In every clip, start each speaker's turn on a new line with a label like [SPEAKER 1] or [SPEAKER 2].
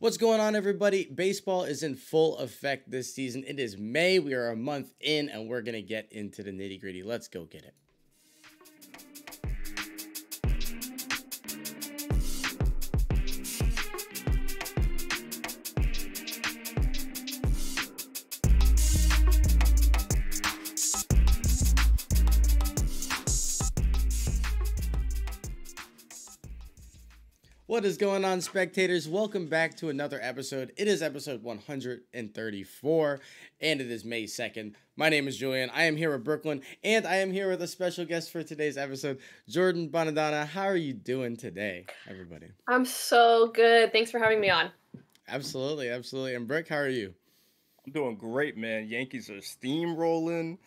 [SPEAKER 1] What's going on, everybody? Baseball is in full effect this season. It is May. We are a month in, and we're going to get into the nitty gritty. Let's go get it. What is going on, spectators? Welcome back to another episode. It is episode 134, and it is May 2nd. My name is Julian. I am here with Brooklyn, and I am here with a special guest for today's episode, Jordan Bonadona. How are you doing today, everybody?
[SPEAKER 2] I'm so good. Thanks for having me on.
[SPEAKER 1] Absolutely. And Brick, how are you?
[SPEAKER 3] I'm doing great, man. Yankees are steamrolling.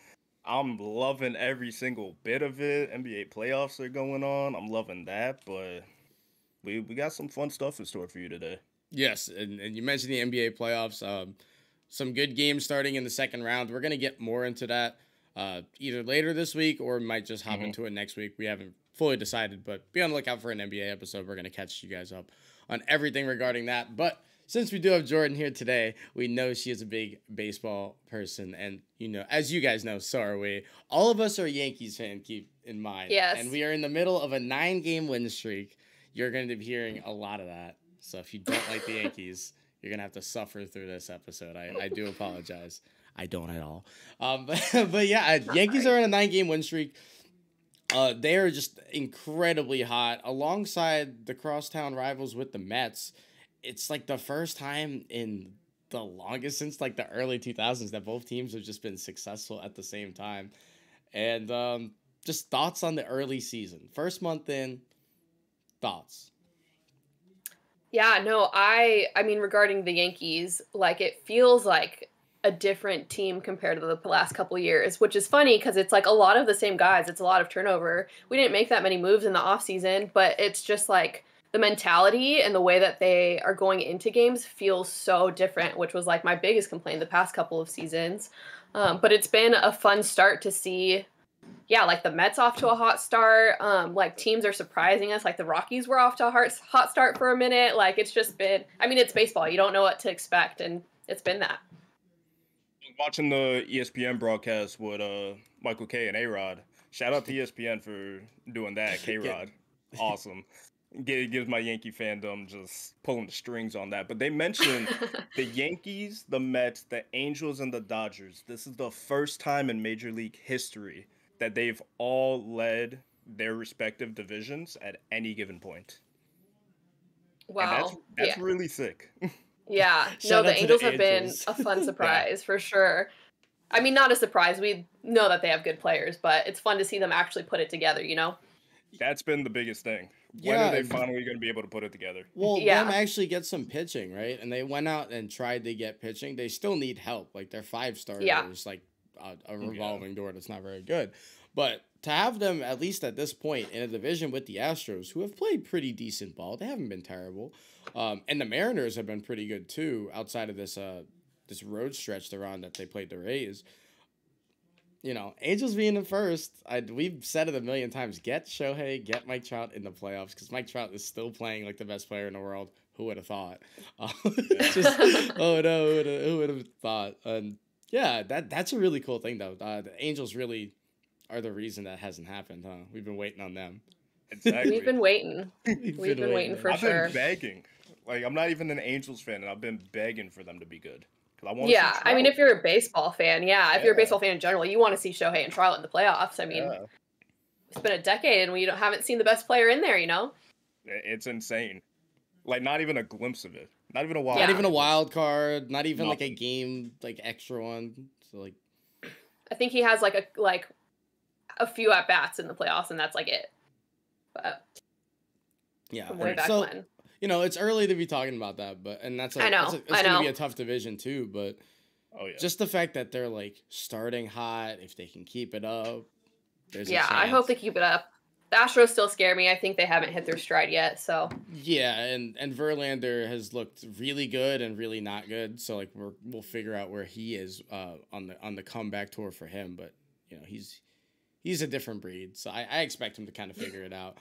[SPEAKER 3] I'm loving every single bit of it. NBA playoffs are going on. I'm loving that, but we got some fun stuff in store for you today.
[SPEAKER 1] Yes, and you mentioned the NBA playoffs. Some good games starting in the second round. We're going to get more into that either later this week or we might just hop into it next week. We haven't fully decided, but be on the lookout for an NBA episode. We're going to catch you guys up on everything regarding that. But since we do have Jordan here today, we know she is a big baseball person. And, you know, as you guys know, so are we. All of us are Yankees fans, keep in mind.
[SPEAKER 2] Yes.
[SPEAKER 1] And we are in the middle of a 9-game win streak. You're going to be hearing a lot of that. So if you don't like the Yankees, you're going to have to suffer through this episode. I do apologize. I don't at all. But yeah, Yankees are in a 9-game win streak. They are just incredibly hot. Alongside the crosstown rivals with the Mets, it's like the first time in the longest since like the early 2000s that both teams have just been successful at the same time. And just thoughts on the early season. First month in, thoughts?
[SPEAKER 2] Yeah, no, I mean, regarding the Yankees, like, it feels like a different team compared to the last couple years, which is funny because it's like a lot of the same guys. It's a lot of turnover. We didn't make that many moves in the offseason, but it's just like the mentality and the way that they are going into games feels so different, which was like my biggest complaint the past couple of seasons. But it's been a fun start to see. Yeah, like the Mets off to a hot start. Like teams are surprising us. Like the Rockies were off to a hot start for a minute. Like it's just been, I mean, it's baseball. You don't know what to expect, and it's been that.
[SPEAKER 3] Watching the ESPN broadcast with Michael K and A-Rod. Shout out to ESPN for doing that. K-Rod, awesome. Gives my Yankee fandom just pulling the strings on that. But they mentioned the Yankees, the Mets, the Angels, and the Dodgers. This is the first time in Major League history that they've all led their respective divisions at any given point.
[SPEAKER 2] Wow.
[SPEAKER 3] And that's really sick.
[SPEAKER 2] Yeah. No, the Angels have been a fun surprise for sure. I mean, not a surprise. We know that they have good players, but it's fun to see them actually put it together, you know?
[SPEAKER 3] That's been the biggest thing. When are they finally going to be able to put it together?
[SPEAKER 1] Well, them actually get some pitching, right? And they went out and tried to get pitching. They still need help. Like, their 5-star is like a revolving door that's not very good. But to have them, at least at this point, in a division with the Astros, who have played pretty decent ball, they haven't been terrible. And the Mariners have been pretty good, too, outside of this this road stretch they're on that they played the Rays. You know, Angels being in first, we've said it a million times, get Shohei, get Mike Trout in the playoffs, because Mike Trout is still playing like the best player in the world. Who would have thought? Oh, no, who would have thought? Yeah, that's a really cool thing, though. The Angels really are the reason that hasn't happened, huh? We've been waiting on them.
[SPEAKER 3] Exactly.
[SPEAKER 2] We've been waiting. We've been waiting for sure.
[SPEAKER 3] I've been begging. Like, I'm not even an Angels fan, and I've been begging for them to be good.
[SPEAKER 2] Yeah, I mean, if you're a baseball fan, if you're a baseball fan in general, you want to see Shohei and Trout in the playoffs. I mean, it's been a decade, and we haven't seen the best player in there, you know?
[SPEAKER 3] It's insane. Like, not even a glimpse of it. Not even a wild.
[SPEAKER 1] Not even a wild card. Not even like a game, like extra one. So like,
[SPEAKER 2] I think he has like a few at bats in the playoffs, and that's like it. But
[SPEAKER 1] yeah,
[SPEAKER 2] way back when.
[SPEAKER 1] You know, it's early to be talking about that, but it's going to be a tough division too. But just the fact that they're like starting hot, if they can keep it up, there's a chance.
[SPEAKER 2] I hope they keep it up. The Astros still scare me. I think they haven't hit their stride yet. So
[SPEAKER 1] yeah, and Verlander has looked really good and really not good. So like we'll figure out where he is on the comeback tour for him. But you know he's a different breed, so I expect him to kind of figure it out.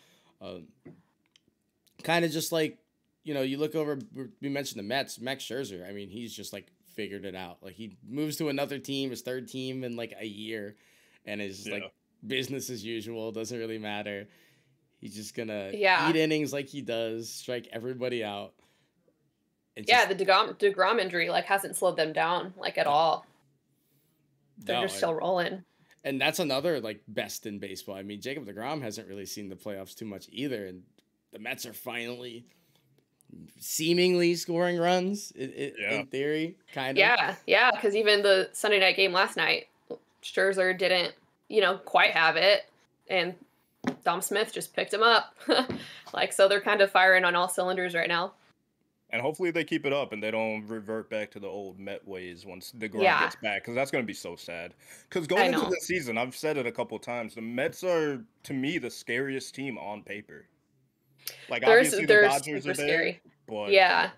[SPEAKER 1] Kind of just like you know, you look over, we mentioned the Mets, Max Scherzer. I mean, he's just like figured it out. Like he moves to another team, his third team in like a year, and is like business as usual. Doesn't really matter. He's just gonna eat innings like he does, strike everybody out.
[SPEAKER 2] The DeGrom injury like hasn't slowed them down like at all. They're just still rolling.
[SPEAKER 1] And that's another like best in baseball. I mean, Jacob DeGrom hasn't really seen the playoffs too much either, and the Mets are finally seemingly scoring runs in theory, kind of.
[SPEAKER 2] Yeah, because even the Sunday night game last night, Scherzer didn't, quite have it, and Dom Smith just picked him up. So they're kind of firing on all cylinders right now.
[SPEAKER 3] And hopefully they keep it up and they don't revert back to the old Met ways once DeGrom gets back, because that's going to be so sad. Because going into the season, I've said it a couple times, the Mets are, to me, the scariest team on paper. Like, obviously the Dodgers are there, scary. But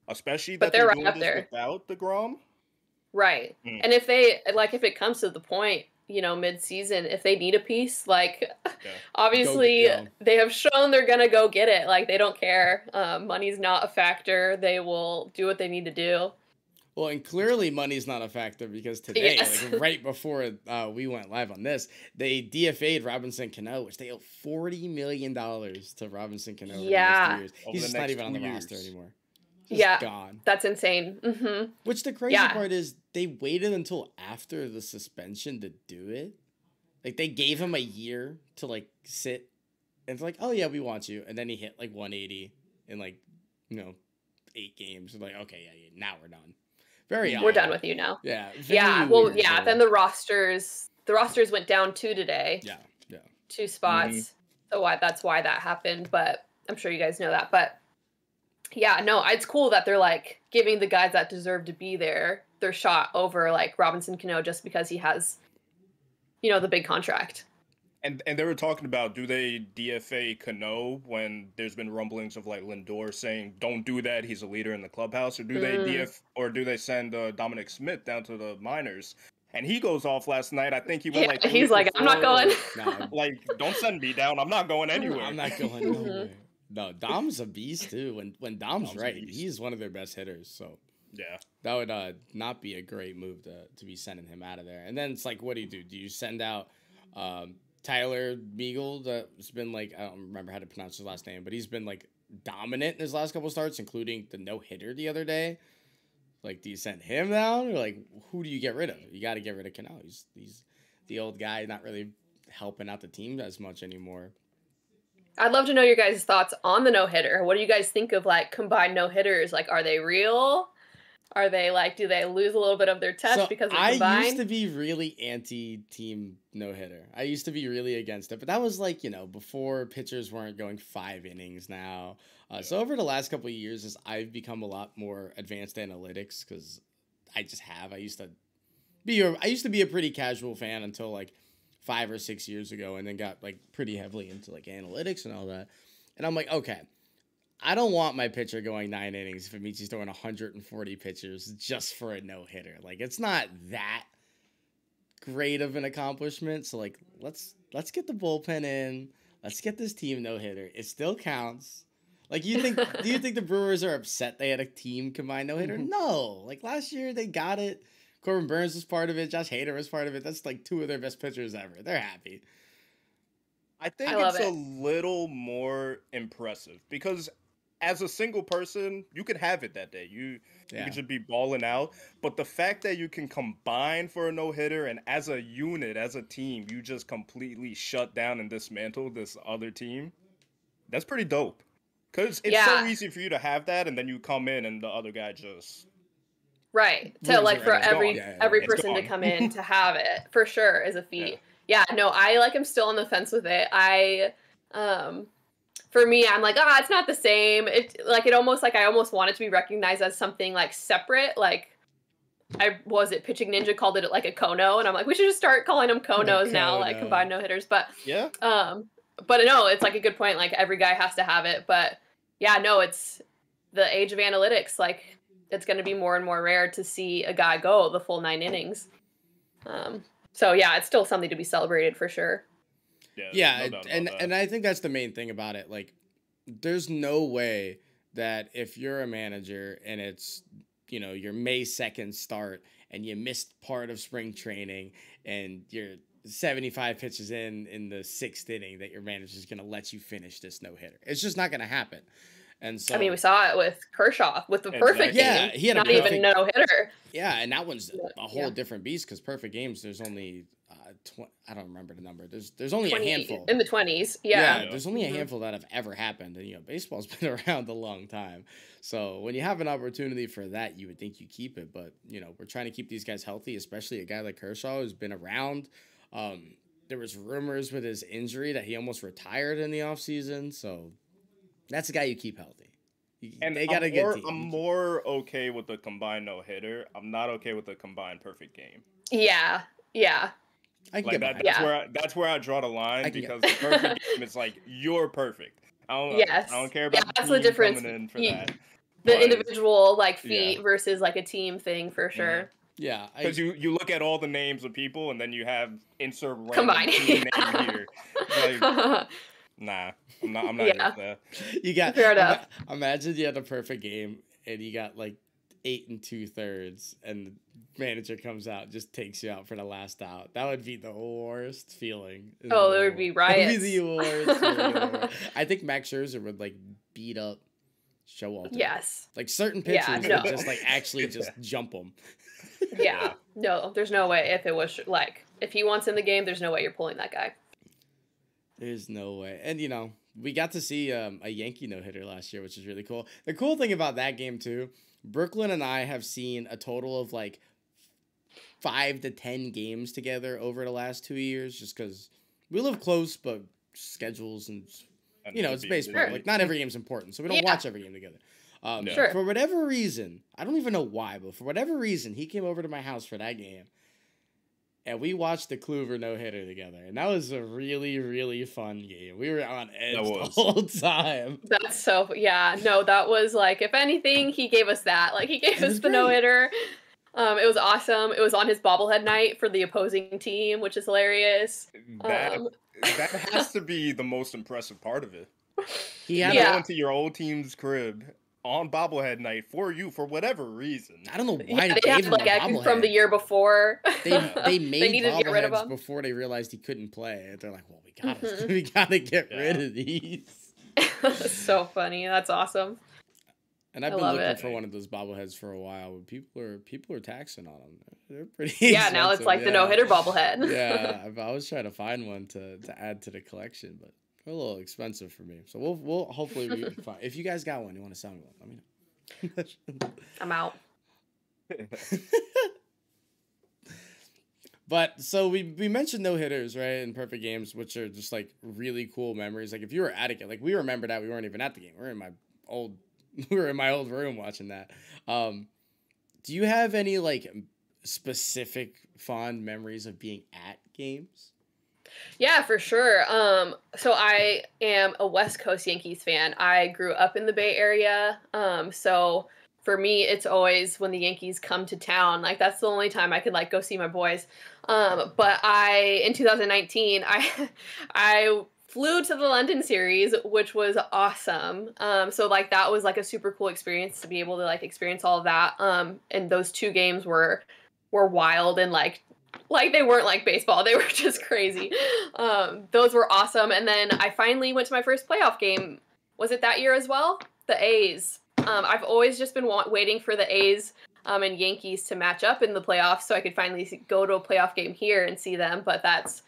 [SPEAKER 3] especially that they're right up there without DeGrom.
[SPEAKER 2] Right. And if it comes to the point, mid-season, if they need a piece, obviously they have shown they're gonna go get it. Like, they don't care. Money's not a factor. They will do what they need to do.
[SPEAKER 1] Well, and clearly money's not a factor, because today, right before we went live on this, they DFA'd Robinson Cano, which they owe $40 million to Robinson Cano over the next 2 years. He's just not even on the roster anymore.
[SPEAKER 2] Gone. That's insane. Mm-hmm.
[SPEAKER 1] Which the crazy part is, they waited until after the suspension to do it. Like, they gave him a year to sit, and it's like, oh yeah, we want you. And then he hit 180 in 8 games. Like, okay, now we're done.
[SPEAKER 2] We're done with you now.
[SPEAKER 1] Yeah.
[SPEAKER 2] Then the rosters went down 2 today.
[SPEAKER 1] Yeah.
[SPEAKER 2] 2 spots. Mm-hmm. So that's why that happened. But I'm sure you guys know that. But yeah, no, it's cool that they're giving the guys that deserve to be there their shot over Robinson Cano, just because he has, the big contract.
[SPEAKER 3] And they were talking about, do they DFA Cano when there's been rumblings of Lindor saying don't do that, he's a leader in the clubhouse, or do they send Dominic Smith down to the minors? And he goes off last night. I think he went
[SPEAKER 2] he's like, I'm not going.
[SPEAKER 3] Don't send me down. I'm not going anywhere.
[SPEAKER 1] I'm not going nowhere. No, Dom's a beast too. When Dom's right, he's one of their best hitters. So
[SPEAKER 3] yeah, that
[SPEAKER 1] would not be a great move to be sending him out of there. And then it's what do you do? Do you send out Tyler Meagle? That's been I don't remember how to pronounce his last name, but he's been dominant in his last couple starts, including the no-hitter the other day. Do you send him down, or who do you get rid of? You got to get rid of Cano. He's the old guy, not really helping out the team as much anymore.
[SPEAKER 2] I'd love to know your guys' thoughts on the no-hitter. What do you guys think of combined no-hitters? Are they real? Are they do they lose a little bit of their touch because they're combined?
[SPEAKER 1] I used to be really anti-team no-hitter. I used to be really against it, but that was before pitchers weren't going 5 innings now. So over the last couple of years, as I've become a lot more advanced analytics, because I just have. I used to be a pretty casual fan until 5 or 6 years ago, and then got pretty heavily into analytics and all that. And I'm okay, I don't want my pitcher going 9 innings if it means he's throwing 140 pitches just for a no-hitter. It's not that great of an accomplishment. So let's get the bullpen in. Let's get this team no-hitter. It still counts. Do you think the Brewers are upset they had a team combined no-hitter? No. Last year they got it. Corbin Burns was part of it. Josh Hader was part of it. That's 2 of their best pitchers ever. They're happy.
[SPEAKER 3] I think it's a little more impressive because as a single person, you could have it that day. You could just be balling out. But the fact that you can combine for a no-hitter and as a unit, as a team, you just completely shut down and dismantle this other team, that's pretty dope. Because it's so easy for you to have that, and then you come in and the other guy just...
[SPEAKER 2] Right. To for every person to come in to have it, for sure, is a feat. Yeah, no, I am still on the fence with it. For me, I'm it's not the same. It almost I almost want it to be recognized as something separate. Pitching Ninja called it a Kono, and I'm we should just start calling them Konos now, combined no hitters. But but no, it's a good point. Every guy has to have it. But yeah, no, it's the age of analytics. It's going to be more and more rare to see a guy go the full 9 innings. So yeah, it's still something to be celebrated for sure.
[SPEAKER 1] Yeah, and I think that's the main thing about it. There's no way that if you're a manager and it's, your May 2nd start and you missed part of spring training and you're 75 pitches in the 6th inning, that your manager is going to let you finish this no-hitter. It's just not going to happen. And so,
[SPEAKER 2] I mean, we saw it with Kershaw with the perfect game.
[SPEAKER 1] He had
[SPEAKER 2] not even no-hitter.
[SPEAKER 1] Yeah, and that one's a whole different beast because perfect games, there's only I don't remember the number. There's only
[SPEAKER 2] 20,
[SPEAKER 1] a handful.
[SPEAKER 2] In the 20s,
[SPEAKER 1] there's only a handful that have ever happened. And, baseball's been around a long time. So when you have an opportunity for that, you would think you keep it. But, we're trying to keep these guys healthy, especially a guy like Kershaw who's been around. There was rumors with his injury that he almost retired in the offseason. So that's a guy you keep healthy.
[SPEAKER 3] And they got a good team. I'm more okay with the combined no-hitter. I'm not okay with the combined perfect game.
[SPEAKER 2] Yeah.
[SPEAKER 1] I can get
[SPEAKER 3] that's where I draw the line because the perfect game is like you're perfect. I don't care about
[SPEAKER 2] that's the difference.
[SPEAKER 3] Coming in for that.
[SPEAKER 2] The individual feat versus a team thing for sure.
[SPEAKER 1] Yeah,
[SPEAKER 3] because you look at all the names of people and then you have insert random team name here. Nah, I'm not into that.
[SPEAKER 1] You got
[SPEAKER 2] fair enough.
[SPEAKER 1] Imagine you had a perfect game and you got 8 2/3 and the manager comes out and just takes you out for the last out. That would be the worst feeling.
[SPEAKER 2] Oh, there would be riots.
[SPEAKER 1] That would be the worst feeling. I think Max Scherzer would beat up Showalter.
[SPEAKER 2] Yes.
[SPEAKER 1] Certain pitchers would just actually just jump them.
[SPEAKER 2] Yeah. No, there's no way if it was if he wants in the game, there's no way you're pulling that guy.
[SPEAKER 1] There's no way. And we got to see a Yankee no-hitter last year, which is really cool. The cool thing about that game too, Brooklyn and I have seen a total of 5 to 10 games together over the last 2 years, just because we live close, but schedules and it's baseball.
[SPEAKER 2] Sure.
[SPEAKER 1] Not every game's important, so we don't watch every game together.
[SPEAKER 2] Sure.
[SPEAKER 1] For whatever reason, I don't even know why, but for whatever reason, he came over to my house for that game, and we watched the Kluber no-hitter together, and that was a really, really fun game. We were on edge the whole time.
[SPEAKER 2] That's so, no, that was, if anything, he gave us that. He gave us the no-hitter. It was awesome. It was on his bobblehead night for the opposing team, which is hilarious.
[SPEAKER 3] That has to be the most impressive part of it.
[SPEAKER 1] He had
[SPEAKER 3] to go into your old team's crib on bobblehead night for you for whatever reason.
[SPEAKER 1] I don't know why they
[SPEAKER 2] gave him a bobblehead
[SPEAKER 1] from
[SPEAKER 2] the year before.
[SPEAKER 1] They made bobbleheads before they realized he couldn't play. They're like, well, we gotta get rid of these.
[SPEAKER 2] That's so funny. That's awesome.
[SPEAKER 1] And I've been looking for one of those bobbleheads for a while. But people are taxing on them. They're pretty.
[SPEAKER 2] Yeah, now it's the no-hitter bobblehead.
[SPEAKER 1] Yeah, I was trying to find one to add to the collection, but they're a little expensive for me. So we'll hopefully we can find. If you guys got one, you want to sell me one, let me know.
[SPEAKER 2] I'm out.
[SPEAKER 1] But so we mentioned no hitters, right, and perfect games, which are just really cool memories. If you were at it, we remember that we weren't even at the game. We were in my old room watching that. Do you have any specific fond memories of being at games?
[SPEAKER 2] Yeah, for sure. So I am a West Coast Yankees fan. I grew up in the Bay Area. So for me, it's always when the Yankees come to town. That's the only time I could go see my boys. But in 2019, I flew to the London series, which was awesome. So that was a super cool experience to be able to experience all of that. And those 2 games were wild and they weren't baseball. They were just crazy. Those were awesome. And then I finally went to my first playoff game. Was it that year as well? The A's. I've always just been waiting for the A's and Yankees to match up in the playoffs so I could finally go to a playoff game here and see them. But that's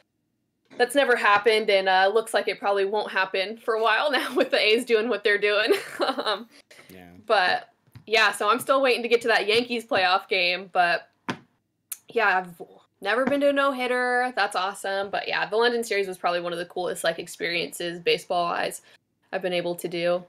[SPEAKER 2] never happened, and looks like it probably won't happen for a while now with the A's doing what they're doing. But yeah, so I'm still waiting to get to that Yankees playoff game. But yeah, I've never been to a no-hitter. That's awesome. But yeah, the London series was probably one of the coolest experiences baseball-wise I've been able to do.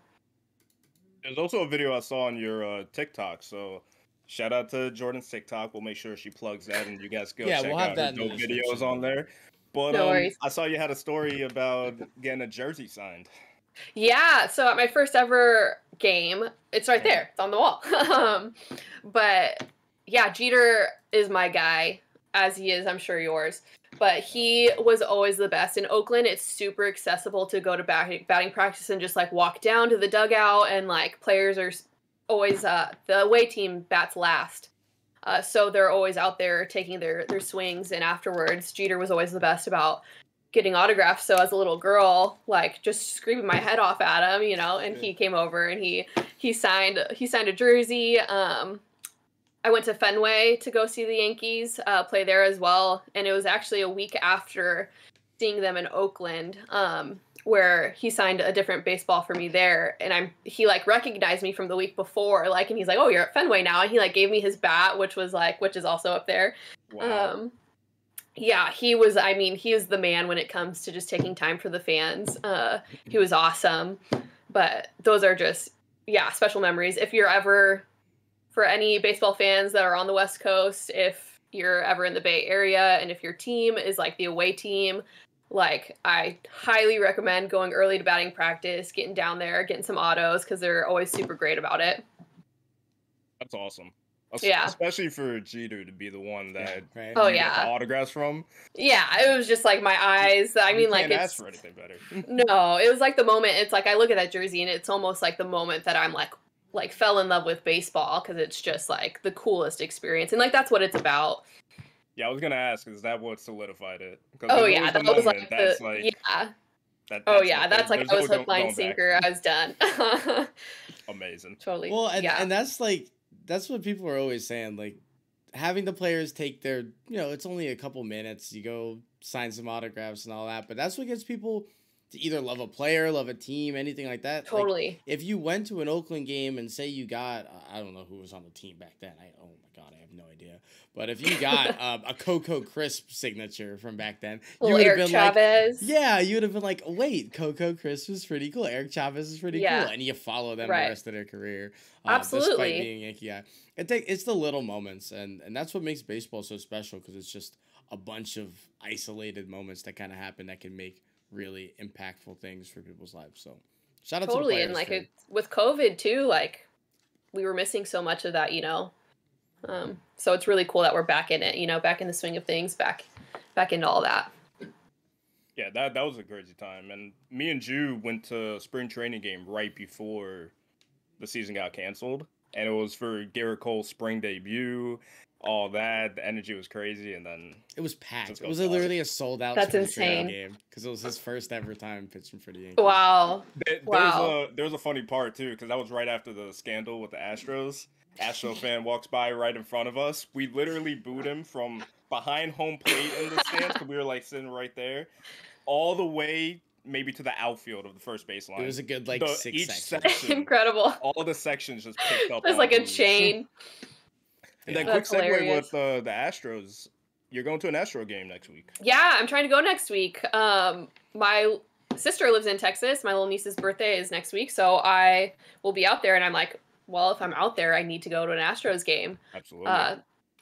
[SPEAKER 3] There's also a video I saw on your TikTok, so shout out to Jordan's TikTok. We'll make sure she plugs that, and you guys go check out her dope videos on there. But
[SPEAKER 2] no worries.
[SPEAKER 3] I saw you had a story about getting a jersey signed.
[SPEAKER 2] Yeah, so at my first ever game, it's right there. It's on the wall. But yeah, Jeter is my guy. as he is, I'm sure yours. But he was always the best. In Oakland, it's super accessible to go to batting practice and just like walk down to the dugout, and like players are always the away team bats last. So they're always out there taking their swings, and afterwards, Jeter was always the best about getting autographs. So as a little girl, like just screaming my head off at him, you know, and he came over and he signed a jersey. I went to Fenway to go see the Yankees play there as well, and it was actually a week after seeing them in Oakland, where he signed a different baseball for me there, and he like recognized me from the week before, like, and he's like, "Oh, you're at Fenway now," and he like gave me his bat, which is also up there.
[SPEAKER 3] Wow.
[SPEAKER 2] Yeah, he was the man when it comes to just taking time for the fans. He was awesome, but those are just, special memories. If you're ever, for any baseball fans that are on the West Coast, if you're ever in the Bay Area and if your team is like the away team, like I highly recommend going early to batting practice, getting down there, getting some autos, because they're always super great about it.
[SPEAKER 3] That's awesome.
[SPEAKER 2] Yeah.
[SPEAKER 3] Especially for Jeter to be the one that
[SPEAKER 1] right.
[SPEAKER 3] you got the autographs from.
[SPEAKER 2] Yeah, it was just like my eyes. I mean, like,
[SPEAKER 3] can't ask for anything better.
[SPEAKER 2] No, it was like the moment. It's like I look at that jersey and it's almost like the moment that I'm like fell in love with baseball, because it's just like the coolest experience, and like that's what it's about.
[SPEAKER 3] Yeah, I was gonna ask, is that what solidified it?
[SPEAKER 2] Oh yeah, that was like that's like I was hook, line, sinker. I was done.
[SPEAKER 3] Amazing.
[SPEAKER 2] Totally.
[SPEAKER 1] Well, and that's what people are always saying, like having the players take their, it's only a couple minutes, you go sign some autographs and all that, but that's what gets people to either love a player, love a team, anything like that.
[SPEAKER 2] Totally.
[SPEAKER 1] Like, if you went to an Oakland game and say you got, I don't know who was on the team back then. Oh my God, I have no idea. But if you got a Coco Crisp signature from back then, you would have been
[SPEAKER 2] Chavez.
[SPEAKER 1] like, you would have been like, wait, Coco Crisp is pretty cool. Eric Chavez is pretty cool. And you follow them the rest of their career.
[SPEAKER 2] Absolutely.
[SPEAKER 1] Despite being a Yankee guy. It's the little moments, and that's what makes baseball so special, because it's just a bunch of isolated moments that kind of happen that can make really impactful things for people's lives. So shout out to the players.
[SPEAKER 2] And like with COVID too, like we were missing so much of that, so it's really cool that we're back in it, back in the swing of things, back into all that.
[SPEAKER 3] Yeah, that was a crazy time. And me and Ju went to spring training game right before the season got canceled, and it was for Garrett Cole's spring debut. All that, the energy was crazy, and then
[SPEAKER 1] it was packed. It was literally a sold out.
[SPEAKER 2] That's insane.
[SPEAKER 1] Game, because it was his first ever time pitching for the Yankees.
[SPEAKER 2] Wow.
[SPEAKER 3] There was a funny part too, because that was right after the scandal with the Astros. Astro fan walks by right in front of us. We literally booed him from behind home plate in the stands, because we were like sitting right there, all the way maybe to the outfield of the first baseline.
[SPEAKER 1] It was a good 6
[SPEAKER 3] section.
[SPEAKER 2] Incredible.
[SPEAKER 3] All the sections just picked up.
[SPEAKER 2] There's like a chain.
[SPEAKER 3] And then quick segue with the Astros. You're going to an Astro game next week.
[SPEAKER 2] Yeah, I'm trying to go next week. My sister lives in Texas. My little niece's birthday is next week, so I will be out there. And I'm like, well, if I'm out there, I need to go to an Astros game.
[SPEAKER 3] Absolutely.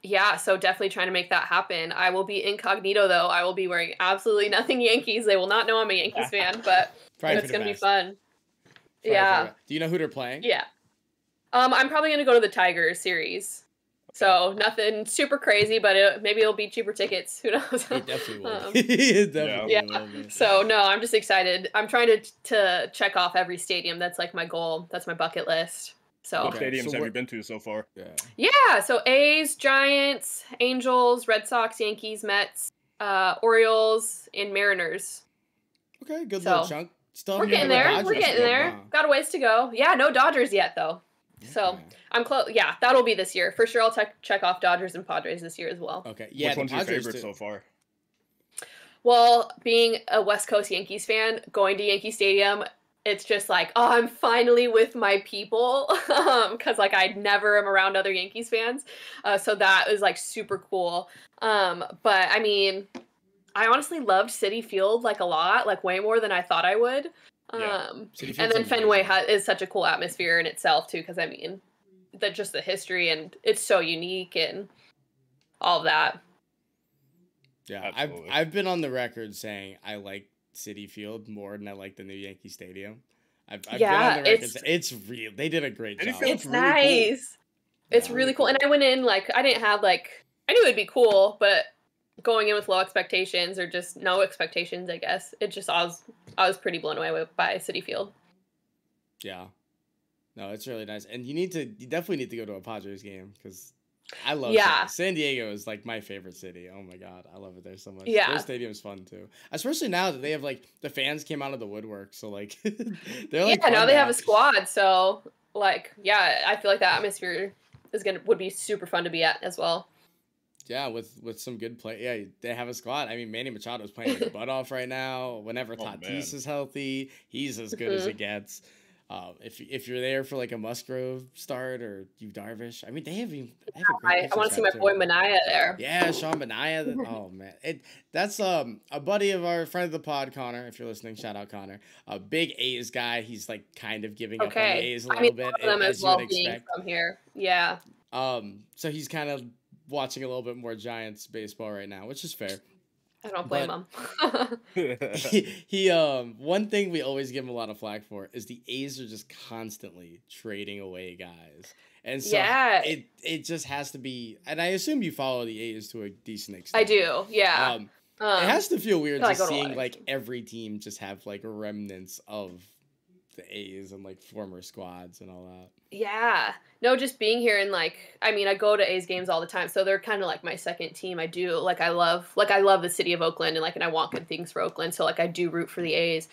[SPEAKER 2] Yeah, so definitely trying to make that happen. I will be incognito, though. I will be wearing absolutely nothing Yankees. They will not know I'm a Yankees fan, but it's going to be fun. Yeah.
[SPEAKER 1] Do you know who they're playing?
[SPEAKER 2] Yeah. I'm probably going to go to the Tigers series. So nothing super crazy, but maybe it'll be cheaper tickets. Who knows?
[SPEAKER 1] It definitely will. It definitely
[SPEAKER 2] will. So no, I'm just excited. I'm trying to check off every stadium. That's like my goal. That's my bucket list. So
[SPEAKER 3] what stadiums have you been to so far?
[SPEAKER 2] Yeah. So A's, Giants, Angels, Red Sox, Yankees, Mets, Orioles, and Mariners.
[SPEAKER 1] Okay, good little chunk.
[SPEAKER 2] Still we're getting there. We're getting there. Got a ways to go. Yeah, no Dodgers yet though. So I'm close. Yeah, that'll be this year for sure. I'll check off Dodgers and Padres this year as well.
[SPEAKER 1] Okay, yeah.
[SPEAKER 3] Which one's your favorite so far?
[SPEAKER 2] Well, being a West Coast Yankees fan, going to Yankee Stadium, it's just like, oh, I'm finally with my people, because like I never am around other Yankees fans, so that is like super cool. But I mean, I honestly loved Citi Field like a lot, like way more than I thought I would. And then Fenway is such a cool atmosphere in itself too, because I mean, just the history, and it's so unique and all of that.
[SPEAKER 1] Yeah, I've been on the record saying I like Citi Field more than I like the new Yankee Stadium. I've been on the record saying it's real. They did a great job.
[SPEAKER 2] It's really nice. Cool. It's really cool. And I went in I didn't have I knew it'd be cool, but going in with low expectations or just no expectations, I guess. I was pretty blown away by Citi Field.
[SPEAKER 1] Yeah. No, it's really nice. And you definitely need to go to a Padres game because I love San Diego is like my favorite city. Oh my God. I love it there so much.
[SPEAKER 2] Yeah.
[SPEAKER 1] Their stadium's fun too. Especially now that they have like the fans came out of the woodwork. So like they're like,
[SPEAKER 2] yeah, now they have a squad. So like, yeah, I feel like the atmosphere would be super fun to be at as well.
[SPEAKER 1] Yeah, with some good play. Yeah, they have a squad. I mean, Manny Machado's playing his butt off right now. Whenever Tatis is healthy, he's as good as it gets. If you're there for like a Musgrove start or Yu Darvish, I mean, they have a great
[SPEAKER 2] I want to see my boy Manaea there.
[SPEAKER 1] Yeah, Sean Manaea. Oh man, that's a buddy of our friend of the pod, Connor. If you're listening, shout out Connor. A big A's guy. He's like kind of giving up on the A's a little bit, as you would expect
[SPEAKER 2] from here. Yeah.
[SPEAKER 1] So he's kind of watching a little bit more Giants baseball right now, which is fair.
[SPEAKER 2] I don't blame him.
[SPEAKER 1] he one thing we always give him a lot of flack for is the A's are just constantly trading away guys. And so it just has to be, and I assume you follow the A's to a decent extent.
[SPEAKER 2] I do, yeah.
[SPEAKER 1] It has to feel weird just seeing like every team just have like remnants of the A's and like former squads and all that.
[SPEAKER 2] Yeah. No, just being here and like, I mean, I go to A's games all the time, so they're kind of like my second team. I do I love the city of Oakland and I want good things for Oakland, so like I do root for the A's.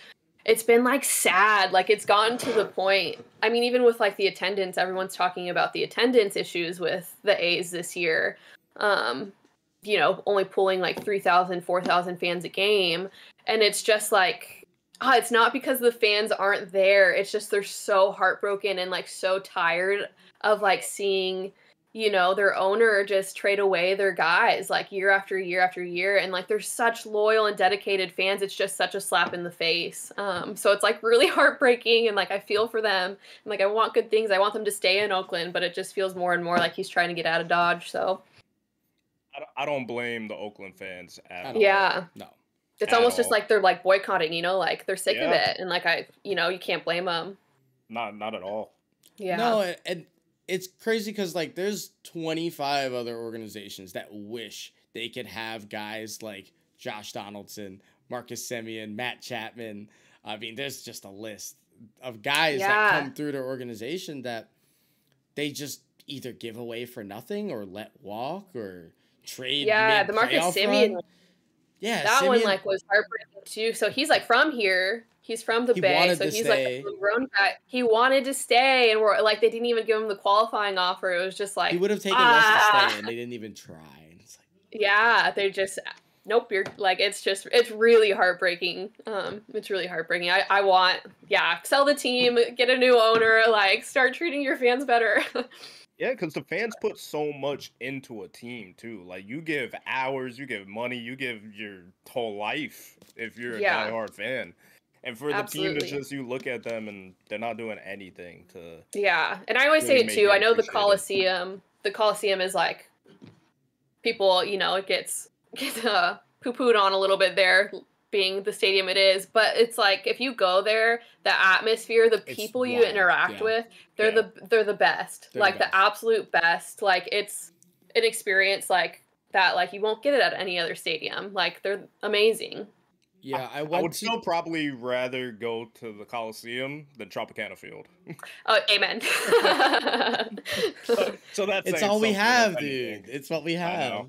[SPEAKER 2] It's been like sad, like it's gotten to the point. I mean, even with like the attendance, everyone's talking about the attendance issues with the A's this year. You know, only pulling like 3,000, 4,000 fans a game, and it's just like, it's not because the fans aren't there. It's just they're so heartbroken and like so tired of like seeing, you know, their owner just trade away their guys like year after year after year. And like they're such loyal and dedicated fans. It's just such a slap in the face. So it's like really heartbreaking and like I feel for them. And like I want good things. I want them to stay in Oakland, but it just feels more and more like he's trying to get out of Dodge. So
[SPEAKER 3] I don't blame the Oakland fans at all.
[SPEAKER 2] Yeah.
[SPEAKER 1] No.
[SPEAKER 2] It's almost just like they're like boycotting, you know, like they're sick of it. And like you know, you can't blame them.
[SPEAKER 3] Not at all.
[SPEAKER 2] Yeah.
[SPEAKER 1] No, and it's crazy because like there's 25 other organizations that wish they could have guys like Josh Donaldson, Marcus Semien, Matt Chapman. I mean, there's just a list of guys that come through their organization that they just either give away for nothing or let walk or trade.
[SPEAKER 2] Yeah, the Marcus Semien.
[SPEAKER 1] Yeah,
[SPEAKER 2] that one like was heartbreaking too. So he's like from here. He's from the Bay, so he's like a grown guy. He wanted to stay, and we're like they didn't even give him the qualifying offer. It was just like
[SPEAKER 1] he would have taken less to stay, and they didn't even try. And it's like,
[SPEAKER 2] yeah, they just nope. You're like it's really heartbreaking. It's really heartbreaking. I want sell the team, get a new owner, like start treating your fans better.
[SPEAKER 3] Yeah, because the fans put so much into a team, too. Like, you give hours, you give money, you give your whole life if you're a diehard fan. And for the team to just, you look at them and they're not doing anything to...
[SPEAKER 2] Yeah, and I always say it, too. I know the Coliseum is, like, people, you know, it gets poo-pooed on a little bit there, being the stadium it is, but it's like if you go there, the atmosphere, the people you interact with, they're the best. They're like the absolute best. Like it's an experience like that like you won't get it at any other stadium. Like they're amazing.
[SPEAKER 1] Yeah, I
[SPEAKER 3] would still probably rather go to the Coliseum than Tropicana Field.
[SPEAKER 2] Oh, amen.
[SPEAKER 3] so that's
[SPEAKER 1] it's all we have, dude. It's what we have.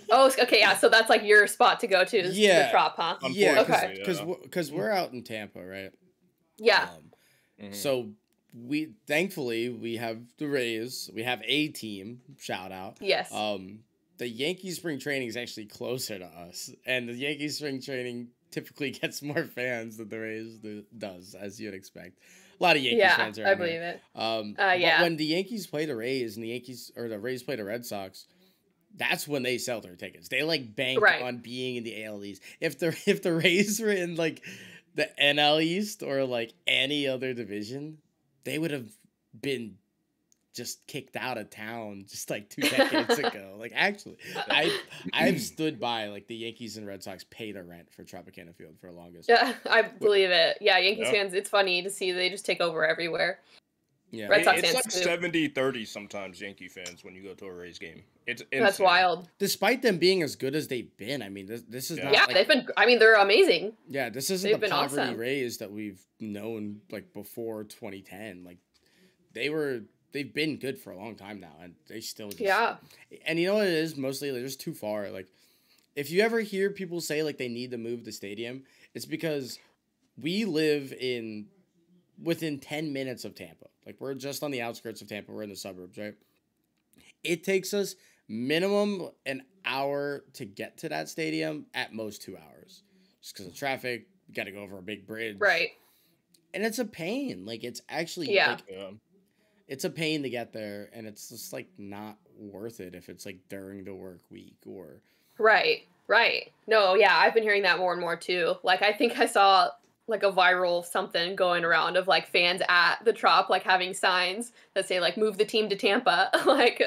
[SPEAKER 2] Oh, okay, yeah. So that's like your spot to go to is the Trop, huh?
[SPEAKER 1] Yeah, because we're out in Tampa, right?
[SPEAKER 2] Yeah.
[SPEAKER 1] So thankfully we have the Rays. We have a team. Shout out.
[SPEAKER 2] Yes.
[SPEAKER 1] The Yankees spring training is actually closer to us, and the Yankees spring training typically gets more fans than the Rays does, as you'd expect. A lot of Yankees fans are.
[SPEAKER 2] I believe it.
[SPEAKER 1] But when the Yankees play the Rays and the Rays play the Red Sox, that's when they sell their tickets. They like bank on being in the AL East. If the Rays were in like the NL East or like any other division, they would have been just kicked out of town just like 2 decades ago. Like actually, I've stood by like the Yankees and Red Sox pay the rent for Tropicana Field for the longest.
[SPEAKER 2] Yeah, I believe it. Yeah, Yankees fans, it's funny to see they just take over everywhere.
[SPEAKER 1] Yeah,
[SPEAKER 2] Red Sox
[SPEAKER 3] it's
[SPEAKER 2] fans
[SPEAKER 3] like
[SPEAKER 2] too.
[SPEAKER 3] 70-30 sometimes Yankee fans when you go to a Rays game. It's insane.
[SPEAKER 2] That's wild.
[SPEAKER 1] Despite them being as good as they've been, I mean, this is not.
[SPEAKER 2] Yeah,
[SPEAKER 1] like,
[SPEAKER 2] they've been. I mean, they're amazing.
[SPEAKER 1] Yeah, this isn't
[SPEAKER 2] They've
[SPEAKER 1] the
[SPEAKER 2] been
[SPEAKER 1] poverty
[SPEAKER 2] awesome.
[SPEAKER 1] Rays that we've known like before 2010. Like they've been good for a long time now, and they still just.
[SPEAKER 2] Yeah.
[SPEAKER 1] And you know what it is? Mostly they're just too far. Like, if you ever hear people say like they need to move the stadium, it's because we live within 10 minutes of Tampa. Like, we're just on the outskirts of Tampa. We're in the suburbs, right? It takes us minimum an hour to get to that stadium, at most 2 hours. Just because of traffic, we got to go over a big bridge.
[SPEAKER 2] Right.
[SPEAKER 1] And it's a pain. Like, it's actually, it's a pain to get there, and it's just, like, not worth it if it's, like, during the work week or...
[SPEAKER 2] Right. No, yeah, I've been hearing that more and more, too. Like, I think I saw... like a viral something going around of like fans at the Trop like having signs that say like move the team to Tampa. Like,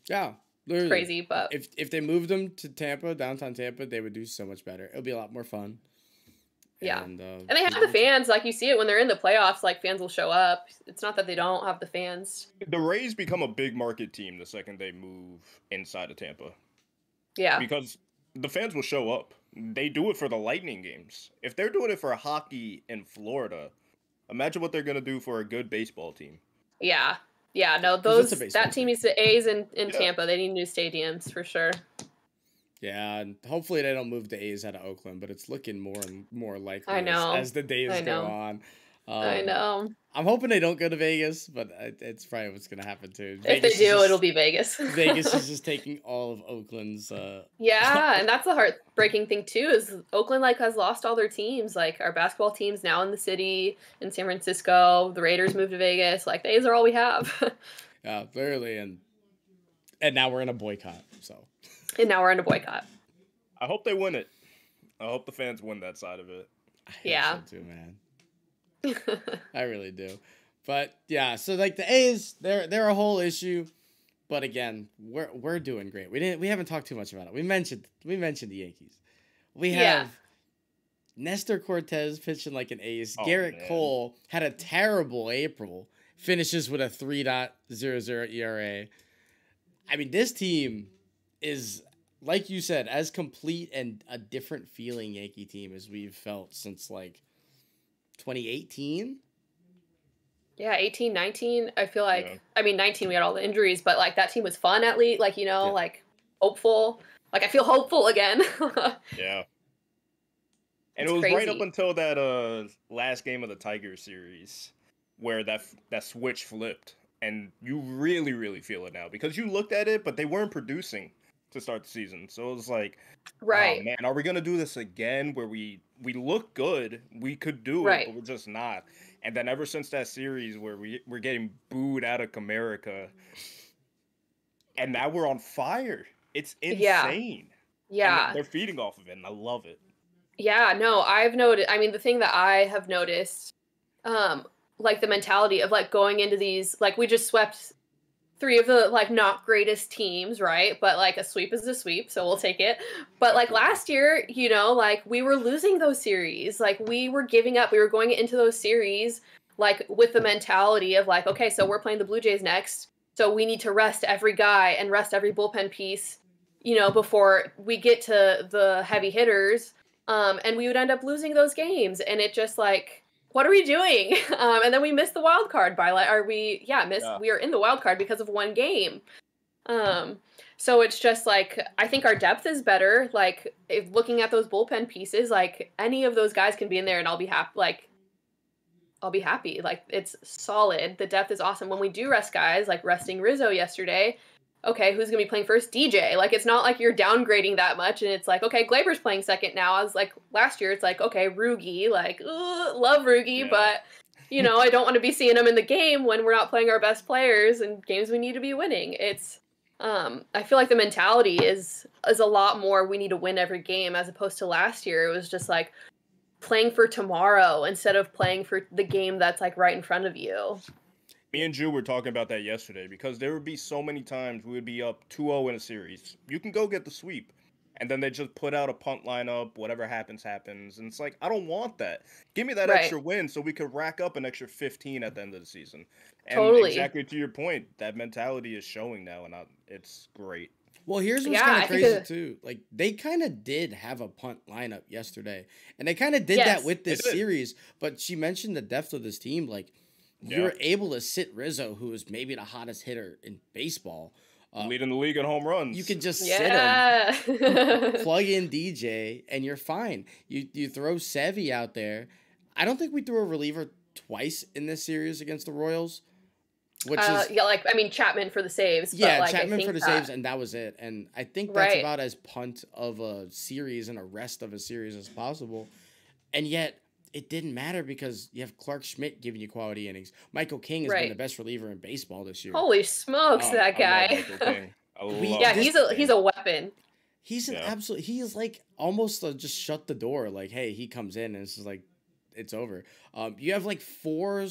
[SPEAKER 1] yeah,
[SPEAKER 2] it's crazy. But
[SPEAKER 1] if they moved them to Tampa, downtown Tampa, they would do so much better. It would be a lot more fun.
[SPEAKER 2] Yeah, and they have the fans. Like, you see it when they're in the playoffs. Like, fans will show up. It's not that they don't have the fans.
[SPEAKER 3] The Rays become a big market team the second they move inside of Tampa.
[SPEAKER 2] Yeah,
[SPEAKER 3] because the fans will show up. They do it for the Lightning games. If they're doing it for hockey in Florida, imagine what they're going to do for a good baseball team.
[SPEAKER 2] Yeah. No, that team needs the A's in Tampa. They need new stadiums for sure.
[SPEAKER 1] Yeah, and hopefully they don't move the A's out of Oakland, but it's looking more and more likely as the days go on.
[SPEAKER 2] I know.
[SPEAKER 1] I'm hoping they don't go to Vegas, but it's probably what's going to happen too.
[SPEAKER 2] If they do, it'll be Vegas.
[SPEAKER 1] Vegas is just taking all of Oakland's...
[SPEAKER 2] Yeah, and that's the heartbreaking thing too, is Oakland like has lost all their teams. Like, our basketball team's now in the city, in San Francisco. The Raiders moved to Vegas. Like, the A's are all we have.
[SPEAKER 1] Yeah, literally, and now we're in a boycott, so...
[SPEAKER 2] And now we're in a boycott.
[SPEAKER 3] I hope they win it. I hope the fans win that side of it.
[SPEAKER 1] I hope so too, man. I really do. But yeah, so like the A's, they're a whole issue. But again, we're doing great. We haven't talked too much about it. We mentioned the Yankees. We have Nestor Cortez pitching like an ace. Garrett Cole had a terrible April. Finishes with a 3.00 ERA. I mean, this team is, like you said, as complete and a different feeling Yankee team as we've felt since like 2018.
[SPEAKER 2] Yeah, 18, 19, I feel like, I mean, 19, we had all the injuries, but like that team was fun at least, like, like hopeful. Like, I feel hopeful again.
[SPEAKER 3] Yeah. And it was crazy. Right up until that last game of the Tigers series where that switch flipped. And you really, really feel it now because you looked at it, but they weren't producing to start the season. So it was like,
[SPEAKER 2] right.
[SPEAKER 3] Oh, man, are we going to do this again where we look good, we could do it, but we're just not. And then ever since that series where we're getting booed out of Comerica, and now we're on fire. It's insane.
[SPEAKER 2] Yeah.
[SPEAKER 3] And they're feeding off of it, and I love it.
[SPEAKER 2] Yeah, no, I've noticed, I mean, the thing that I have noticed, like the mentality of like going into these, like we just swept 3 of the like not greatest teams, right? But like a sweep is a sweep, so we'll take it. But like last year, like we were losing those series. Like we were giving up. We were going into those series like with the mentality of like, okay, so we're playing the Blue Jays next. So we need to rest every guy and rest every bullpen piece, before we get to the heavy hitters. And we would end up losing those games. And it just like, what are we doing? And then we missed the wild card by like, we are in the wild card because of one game. So it's just like, I think our depth is better. Like, if looking at those bullpen pieces, like any of those guys can be in there and I'll be happy. Like, I'll be happy. Like, it's solid. The depth is awesome. When we do rest guys, like resting Rizzo yesterday, okay, who's going to be playing first? DJ. Like, it's not like you're downgrading that much. And it's like, okay, Glaber's playing second now. I was like, last year, it's like, okay, Rugi, like, love Rugi, but, I don't want to be seeing him in the game when we're not playing our best players and games we need to be winning. It's, I feel like the mentality is a lot more, we need to win every game, as opposed to last year. It was just like playing for tomorrow instead of playing for the game that's like right in front of you.
[SPEAKER 3] Me and Drew were talking about that yesterday because there would be so many times we would be up 2-0 in a series. You can go get the sweep. and then they just put out a punt lineup, whatever happens, happens. And it's like, I don't want that. Give me that
[SPEAKER 2] Right.
[SPEAKER 3] extra win so we could rack up an extra 15 at the end of the season. And
[SPEAKER 2] Totally.
[SPEAKER 3] exactly to your point, that mentality is showing now, and it's great.
[SPEAKER 1] Well, here's what's kind of crazy, too. Like, they kind of did have a punt lineup yesterday, and they kind of did that with this series. But she mentioned the depth of this team. Like, you're able to sit Rizzo, who is maybe the hottest hitter in baseball.
[SPEAKER 3] Leading the league in home runs.
[SPEAKER 1] You can just sit him, plug in DJ, and you're fine. You throw Sevy out there. I don't think we threw a reliever twice in this series against the Royals. Which is
[SPEAKER 2] Chapman for the saves.
[SPEAKER 1] Yeah,
[SPEAKER 2] but
[SPEAKER 1] Chapman for the saves, and that was it. And I think that's about as punt of a series and a rest of a series as possible. And yet, it didn't matter because you have Clark Schmidt giving you quality innings. Michael King has been the best reliever in baseball this year.
[SPEAKER 2] Holy smokes, that guy! He's a weapon.
[SPEAKER 1] He's an absolute. He is like almost just shut the door. Like, hey, he comes in and it's just like it's over. You have like 4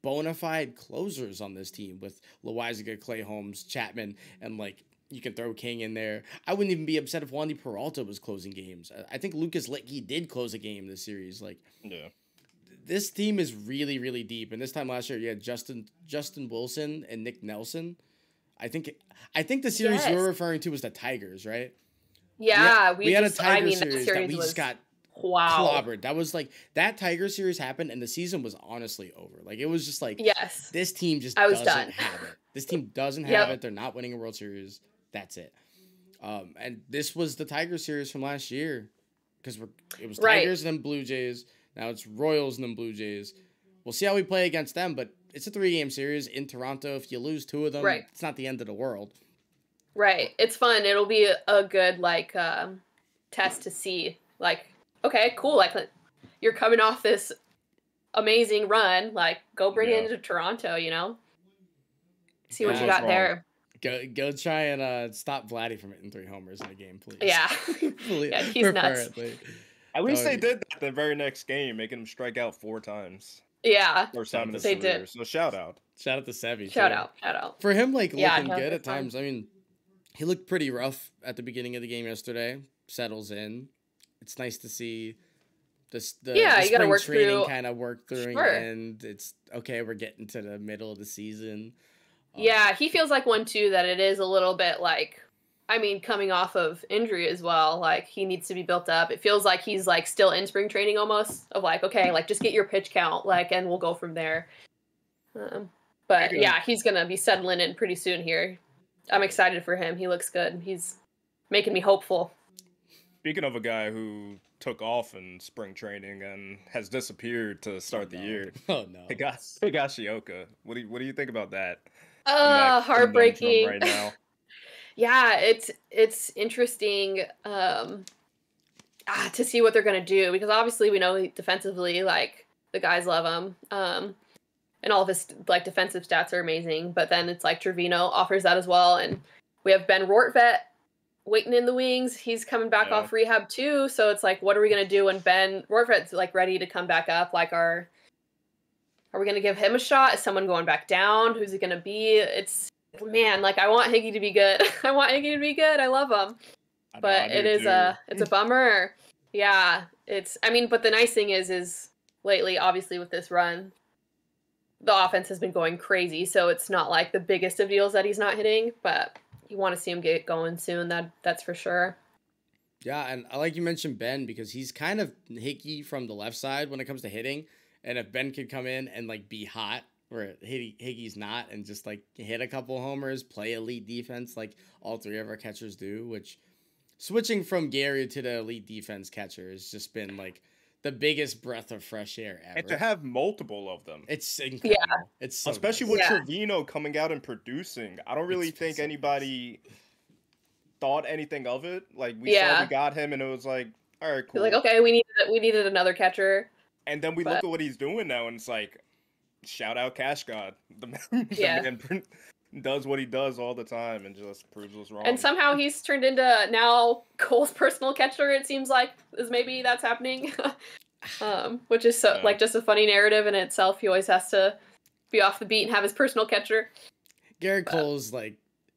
[SPEAKER 1] bona fide closers on this team with Loaizaga, Clay Holmes, Chapman, and like you can throw King in there. I wouldn't even be upset if Wandy Peralta was closing games. I think Lucas Litke did close a game this series. Like, this team is really, really deep. And this time last year, you had Justin Wilson and Nick Nelson. I think the series you're referring to was the Tigers, right?
[SPEAKER 2] Yeah,
[SPEAKER 1] we had a Tiger series that we just got clobbered. That was like that Tiger series happened and the season was honestly over. Like it was just like this team just doesn't have it. This team doesn't have it. They're not winning a World Series. That's it. And this was the Tiger series from last year because it was Tigers and then Blue Jays. Now it's Royals and then Blue Jays. We'll see how we play against them, but it's a 3-game series in Toronto. If you lose 2 of them, it's not the end of the world.
[SPEAKER 2] Right. It's fun. It'll be a good test to see okay, cool. Like, you're coming off this amazing run. Like, go bring it into Toronto, See what you got there.
[SPEAKER 1] Go try and stop Vladdy from hitting 3 homers in a game, please.
[SPEAKER 2] Yeah. He's nuts.
[SPEAKER 3] At least they did that the very next game, making him strike out 4 times.
[SPEAKER 2] Yeah.
[SPEAKER 3] First time in his career. Did. So shout out.
[SPEAKER 1] Shout out to Sevy.
[SPEAKER 2] Shout out.
[SPEAKER 1] For him, looking good at times. I mean, he looked pretty rough at the beginning of the game yesterday. Settles in. It's nice to see the spring training kind of work through, and it's okay. We're getting to the middle of the season.
[SPEAKER 2] He feels like one too that it is a little bit coming off of injury as well. Like he needs to be built up. It feels like he's still in spring training almost. Of just get your pitch count, and we'll go from there. But he's gonna be settling in pretty soon here. I'm excited for him. He looks good. He's making me hopeful.
[SPEAKER 3] Speaking of a guy who took off in spring training and has disappeared to start the year.
[SPEAKER 1] Oh no.
[SPEAKER 3] Higashioka. What do you think about that?
[SPEAKER 2] Heartbreaking
[SPEAKER 3] right now.
[SPEAKER 2] Yeah, it's interesting to see what they're gonna do because obviously we know defensively the guys love him. And all of his defensive stats are amazing, but then it's Trevino offers that as well, and we have Ben Rortvedt waiting in the wings. He's coming back off rehab too, so it's what are we gonna do when Ben Rortvedt's ready to come back up? Are we gonna give him a shot? Is someone going back down? Who's it gonna be? It's I want Higgy to be good. I want Higgy to be good. I love him, but it's a bummer. Yeah, but the nice thing is lately, obviously with this run, the offense has been going crazy, so it's not the biggest of deals that he's not hitting, but you want to see him get going soon. That's for sure.
[SPEAKER 1] Yeah, and I like you mentioned Ben because he's kind of Higgy from the left side when it comes to hitting, and if Ben could come in and be hot where Higgy's not and just hit a couple homers, play elite defense like all 3 of our catchers do, which switching from Gary to the elite defense catcher has just been the biggest breath of fresh air ever.
[SPEAKER 3] And to have multiple of them.
[SPEAKER 1] It's incredible. Yeah. It's so
[SPEAKER 3] especially
[SPEAKER 1] nice.
[SPEAKER 3] with Trevino coming out and producing. I don't really think anybody thought anything of it. We saw we got him and it was all right, cool.
[SPEAKER 2] Okay, we needed another catcher.
[SPEAKER 3] And then we look at what he's doing now and it's shout out Cash God. The man does what he does all the time and just proves us wrong.
[SPEAKER 2] And somehow he's turned into now Cole's personal catcher, it seems maybe that's happening. Which is so just a funny narrative in itself. He always has to be off the beat and have his personal catcher.
[SPEAKER 1] Garrett Cole's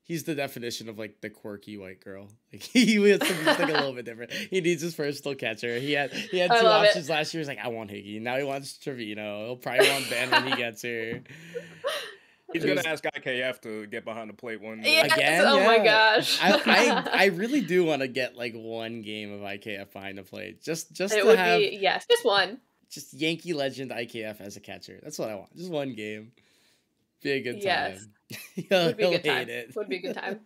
[SPEAKER 1] He's the definition of like the quirky white girl. Like he wants to be like a little bit different. He needs his personal catcher. He had two options last year. He's like, I want Higgy. Now he wants Trevino. He'll probably want Ben when he gets here.
[SPEAKER 3] He's gonna ask IKF to get behind the plate one day.
[SPEAKER 2] Yes,
[SPEAKER 1] again.
[SPEAKER 2] Oh my gosh!
[SPEAKER 1] I really do want to get like one game of IKF behind the plate. Just
[SPEAKER 2] it
[SPEAKER 1] to
[SPEAKER 2] would
[SPEAKER 1] have
[SPEAKER 2] be just one.
[SPEAKER 1] Just Yankee legend IKF as a catcher. That's what I want. Just one game. Be a good time.
[SPEAKER 2] Yes.
[SPEAKER 1] He'll
[SPEAKER 2] hate
[SPEAKER 1] it.
[SPEAKER 2] Would be a good time.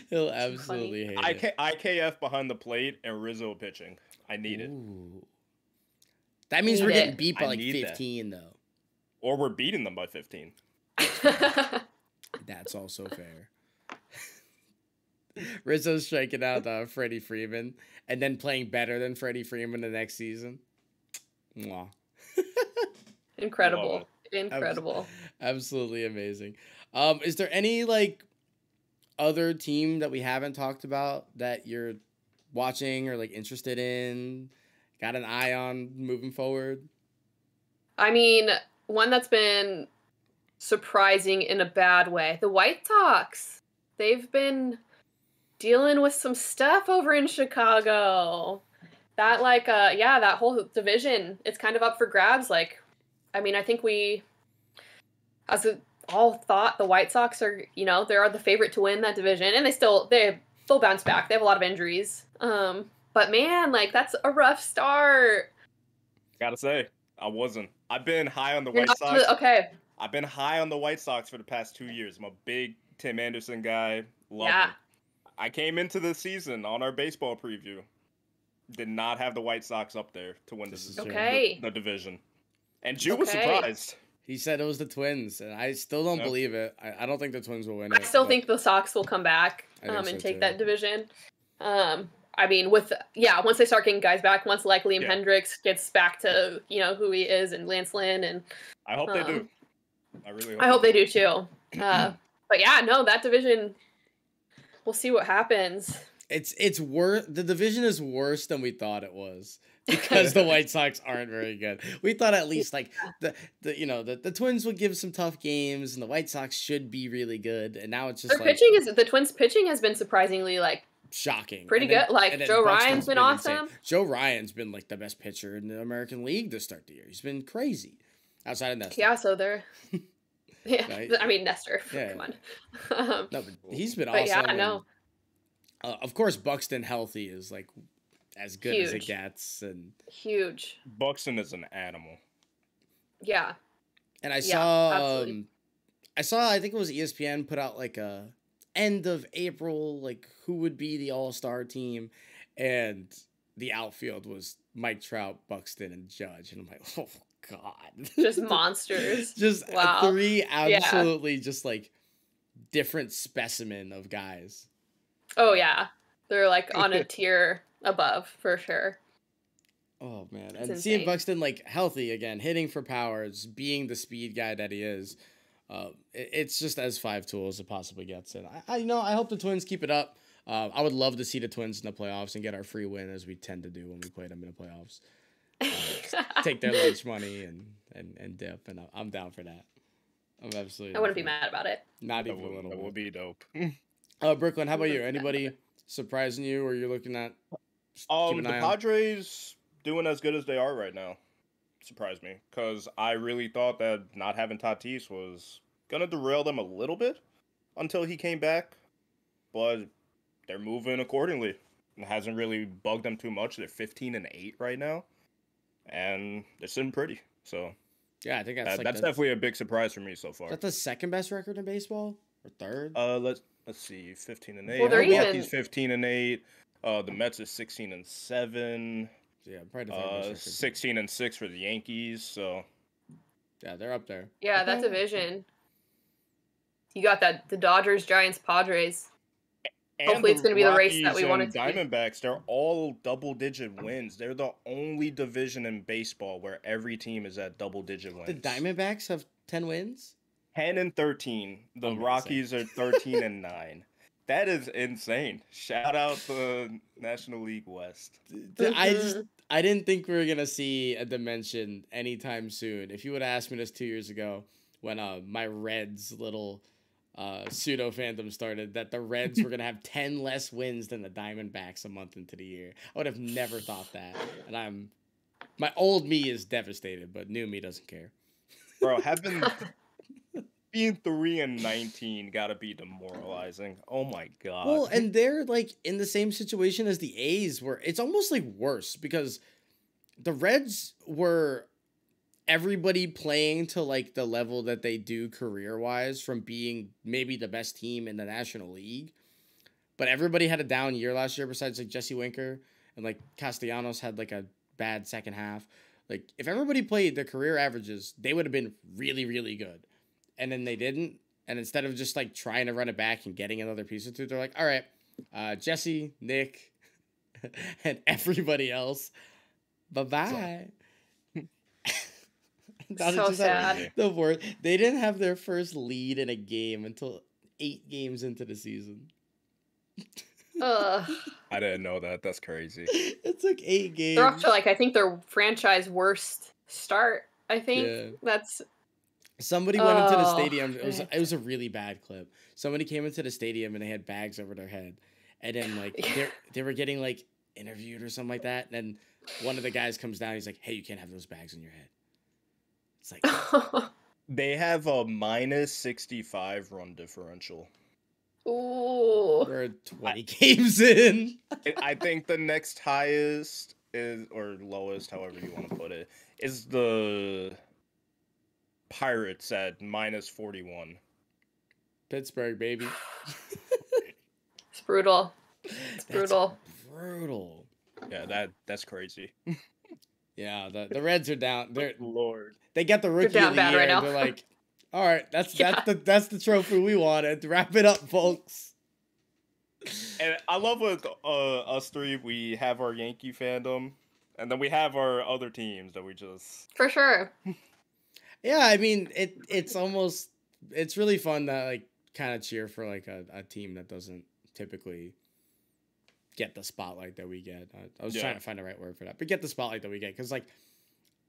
[SPEAKER 1] He'll absolutely hate it.
[SPEAKER 3] IKF behind the plate and Rizzo pitching. I need it.
[SPEAKER 1] That means we're getting beat by like 15 though.
[SPEAKER 3] Or we're beating them by 15.
[SPEAKER 1] That's also fair. Rizzo's striking out Freddie Freeman and then playing better than Freddie Freeman the next season. Mwah.
[SPEAKER 2] Incredible.
[SPEAKER 1] Absolutely amazing. Is there any like other team that we haven't talked about that you're watching or like interested in, got an eye on moving forward?
[SPEAKER 2] I mean, one that's been surprising in a bad way. The White Sox. They've been dealing with some stuff over in Chicago. That that whole division, it's kind of up for grabs. Like, I mean, I think we all thought the White Sox are, they're the favorite to win that division, and they'll bounce back. They have a lot of injuries. But man, like that's a rough start.
[SPEAKER 3] Gotta say, I wasn't. I've been high on the White Sox.
[SPEAKER 2] Okay.
[SPEAKER 3] I've been high on the White Sox for the past 2 years. I'm a big Tim Anderson guy. Love him. I came into the season on our baseball preview. Did not have the White Sox up there to win the division. And Jew was surprised.
[SPEAKER 1] He said it was the Twins, and I still don't believe it. I don't think the Twins will win it.
[SPEAKER 2] I still think the Sox will come back and take that division. I mean, once they start getting guys back, once like Liam Hendricks gets back to, who he is, and Lance Lynn, and
[SPEAKER 3] I hope they do. I really
[SPEAKER 2] hope they do too. But yeah, no, that division, we'll see what happens.
[SPEAKER 1] It's worse. The division is worse than we thought it was because the White Sox aren't very good. We thought at least like the Twins would give some tough games and the White Sox should be really good. And now it's just
[SPEAKER 2] the Twins pitching has been surprisingly like
[SPEAKER 1] shocking,
[SPEAKER 2] pretty good. Like Joe Ryan's been awesome.
[SPEAKER 1] Insane. Joe Ryan's been like the best pitcher in the American League to start the year. He's been crazy outside of Nestor.
[SPEAKER 2] Yeah, so they're. Yeah, right? I mean Nestor. Yeah. Come on.
[SPEAKER 1] No, but he's been awesome.
[SPEAKER 2] Yeah, I know.
[SPEAKER 1] Of course, Buxton healthy is like as good as it gets, and
[SPEAKER 2] huge.
[SPEAKER 3] Buxton is an animal.
[SPEAKER 2] Yeah.
[SPEAKER 1] And I saw, I think it was ESPN put out like a end of April, like who would be the All-Star team, and the outfield was Mike Trout, Buxton, and Judge, and I'm like, oh God,
[SPEAKER 2] just monsters.
[SPEAKER 1] Just three absolutely just like different specimen of guys.
[SPEAKER 2] Oh yeah, they're like on a tier above for sure.
[SPEAKER 1] Oh man, and seeing Buxton like healthy again, hitting for power, being the speed guy that he is, it's just as five tool as it possibly gets. And I hope the Twins keep it up. I would love to see the Twins in the playoffs and get our free win as we tend to do when we play them in the playoffs. Take their lunch money and dip, and I'm down for that. I'm absolutely.
[SPEAKER 2] I wouldn't be mad about it.
[SPEAKER 1] Not even a little.
[SPEAKER 3] That would be dope.
[SPEAKER 1] Brooklyn, how about you? Anybody surprising you, or you're looking at?
[SPEAKER 3] The Padres doing as good as they are right now surprised me because I really thought that not having Tatis was gonna derail them a little bit until he came back, but they're moving accordingly. It hasn't really bugged them too much. They're 15-8 right now, and they're sitting pretty. So
[SPEAKER 1] yeah, I think
[SPEAKER 3] that's definitely a big surprise for me so far.
[SPEAKER 1] Is that the second best record in baseball or third?
[SPEAKER 3] Let's see, 15-8.
[SPEAKER 2] Well,
[SPEAKER 3] Milwaukee's 15-8. The Mets is 16-7.
[SPEAKER 1] Yeah, probably
[SPEAKER 3] 16-6 for the Yankees. So
[SPEAKER 1] yeah, they're up there.
[SPEAKER 2] Yeah, that's a vision. You got the Dodgers, Giants, Padres.
[SPEAKER 3] And
[SPEAKER 2] hopefully, it's going to be the race that we wanted to.
[SPEAKER 3] Diamondbacks, they're all double-digit wins. They're the only division in baseball where every team is at double-digit wins.
[SPEAKER 1] The Diamondbacks have 10 wins.
[SPEAKER 3] 10-13. The Rockies are 13-9. That is insane. Shout out the National League West.
[SPEAKER 1] I didn't think we were gonna see a dimension anytime soon. If you would have asked me this 2 years ago, when my Reds little pseudo fandom started that the Reds were gonna have 10 less wins than the Diamondbacks a month into the year. I would have never thought that, and my old me is devastated, but new me doesn't care.
[SPEAKER 3] Bro, being 3-19 gotta be demoralizing. Oh my god.
[SPEAKER 1] Well, and they're like in the same situation as the A's, where it's almost like worse because the Reds were everybody playing to like the level that they do career-wise from being maybe the best team in the National League. But everybody had a down year last year besides like Jesse Winker, and like Castellanos had like a bad second half. Like if everybody played their career averages, they would have been really, really good. And then they didn't. And instead of just like trying to run it back and getting another piece or two, they're like, all right, Jesse, Nick, and everybody else, bye-bye.
[SPEAKER 2] So sad.
[SPEAKER 1] The word. They didn't have their first lead in a game until 8 games into the season.
[SPEAKER 2] Ugh.
[SPEAKER 3] I didn't know that. That's crazy.
[SPEAKER 1] It took 8 games.
[SPEAKER 2] They're off to like I think their franchise worst start. I think that's.
[SPEAKER 1] Somebody went into the stadium. It was a really bad clip. Somebody came into the stadium and they had bags over their head, and then like they were getting like interviewed or something like that. And then one of the guys comes down. He's like, "Hey, you can't have those bags on your head." It's like
[SPEAKER 3] they have a -65 run differential.
[SPEAKER 2] Ooh.
[SPEAKER 1] We're 20 games in.
[SPEAKER 3] I think the next highest is, or lowest, however you want to put it, is the Pirates at -41.
[SPEAKER 1] Pittsburgh, baby.
[SPEAKER 2] It's brutal. It's brutal.
[SPEAKER 1] Brutal.
[SPEAKER 3] Yeah, that's crazy.
[SPEAKER 1] Yeah, the Reds are down.
[SPEAKER 3] Lord.
[SPEAKER 1] They get the rookie of the year, right, and they're like, all right, that's the trophy we wanted. Wrap it up, folks.
[SPEAKER 3] And I love with us three, we have our Yankee fandom, and then we have our other teams that we just...
[SPEAKER 2] For sure.
[SPEAKER 1] Yeah, I mean, it's really fun to like kind of cheer for like a team that doesn't typically get the spotlight that we get. I was trying to find the right word for that, but get the spotlight that we get, because like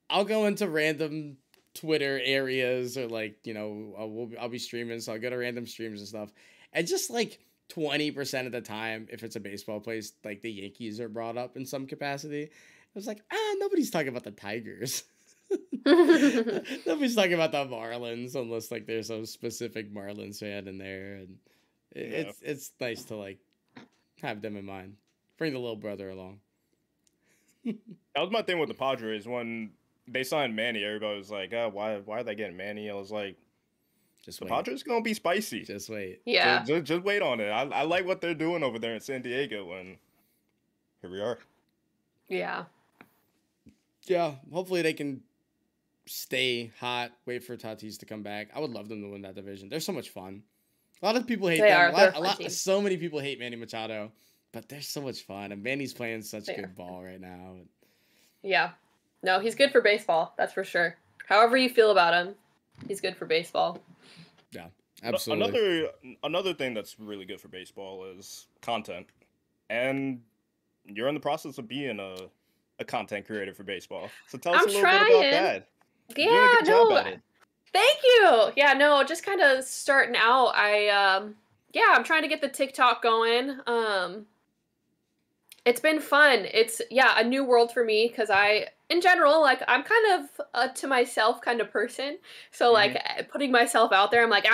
[SPEAKER 1] I'll go into random Twitter areas or like, you know, I'll be streaming, so I'll go to random streams and stuff, and just like 20% of the time, if it's a baseball place, like the Yankees are brought up in some capacity. It was like, nobody's talking about the Tigers. Nobody's talking about the Marlins unless like there's some specific Marlins fan in there, and it's nice to like have them in mind. Bring the little brother along.
[SPEAKER 3] That was my thing with the Padres when they signed Manny. Everybody was like, "Oh, why are they getting Manny?" I was like,
[SPEAKER 1] "Just
[SPEAKER 3] the
[SPEAKER 1] wait.
[SPEAKER 3] Padres gonna be spicy.
[SPEAKER 1] Just wait.
[SPEAKER 2] Yeah,
[SPEAKER 3] just wait on it. I like what they're doing over there in San Diego, and here we are."
[SPEAKER 2] Yeah.
[SPEAKER 1] Hopefully they can stay hot. Wait for Tatis to come back. I would love them to win that division. They're so much fun. A lot of people hate them. So many people hate Manny Machado, but they're so much fun. And Manny's playing such good ball right now.
[SPEAKER 2] Yeah. No, he's good for baseball. That's for sure. However you feel about him, he's good for baseball.
[SPEAKER 1] Yeah, absolutely.
[SPEAKER 3] Another thing that's really good for baseball is content. And you're in the process of being a content creator for baseball. So tell us a little bit about that.
[SPEAKER 2] Yeah, no. Thank you. Yeah, no, just kind of starting out. I'm trying to get the TikTok going. It's been fun. It's a new world for me because in general, like I'm kind of a to myself kind of person. So like putting myself out there, I'm like,